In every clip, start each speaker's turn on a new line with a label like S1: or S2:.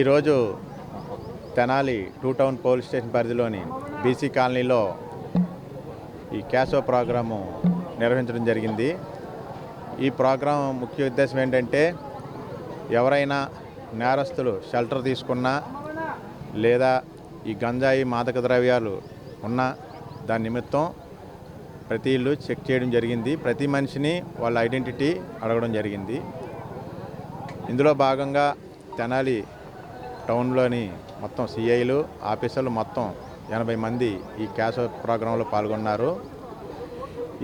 S1: ఈరోజు Tenali two town police station పరిధిలోని BC కాలనీలో ఈ క్యాషో ప్రోగ్రాము నిర్వహించడం జరిగింది. ఈ ప్రోగ్రాం ముఖ్య ఉద్దేశం ఏంటంటే ఎవరైనా నేరస్తులు షెల్టర్ తీసుకున్నా లేదా ఈ గంజాయి మాదక ద్రవ్యాలు ఉన్నా దాని నిమిత్తం ప్రతి ఇల్లు చెక్ చేయడం జరిగింది. ప్రతి మనిషిని వాళ్ళ ఐడెంటిటీ అడగడం జరిగింది. ఇందులో భాగంగా తెనాలి టౌన్లోని మొత్తం సిఐలు ఆఫీసర్లు మొత్తం 80 మంది ఈ క్యాషో ప్రోగ్రాంలో పాల్గొన్నారు.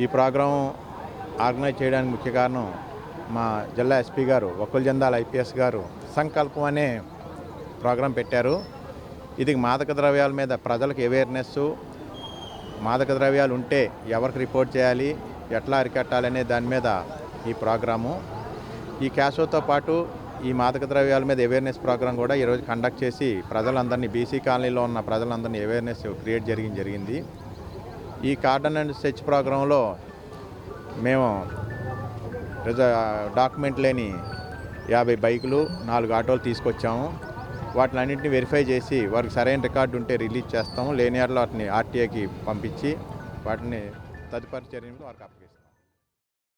S1: ఈ ప్రోగ్రాం ఆర్గనైజ్ చేయడానికి ముఖ్య కారణం మా జిల్లా ఎస్పీ గారు వకుల్ జందాల్ ఐపీఎస్ గారు సంకల్పం అనే ప్రోగ్రాం పెట్టారు. ఇది మాదక ద్రవ్యాల మీద ప్రజలకు అవేర్నెస్, మాదక ద్రవ్యాలు ఉంటే ఎవరికి రిపోర్ట్ చేయాలి, ఎట్లా అరికట్టాలనే దాని మీద ఈ ప్రోగ్రాము. ఈ క్యాషోతో పాటు ఈ మాదక ద్రవ్యాల మీద అవేర్నెస్ ప్రోగ్రాం కూడా ఈరోజు కండక్ట్ చేసి ప్రజలందరినీ, బీసీ కాలనీలో ఉన్న ప్రజలందరినీ అవేర్నెస్ క్రియేట్ జరిగింది. ఈ కార్డన్ అండ్ సెర్చ్ ప్రోగ్రాంలో మేము డాక్యుమెంట్ లేని 50 బైకులు, 4 ఆటోలు తీసుకొచ్చాము. వాటిని అన్నింటినీ వెరిఫై చేసి వారికి సరైన రికార్డు ఉంటే రిలీజ్ చేస్తాము. లేని వాటిని ఆర్టీఏకి పంపించి వాటిని తదుపరి చర్యలకు వారికి అప్పగిస్తాం.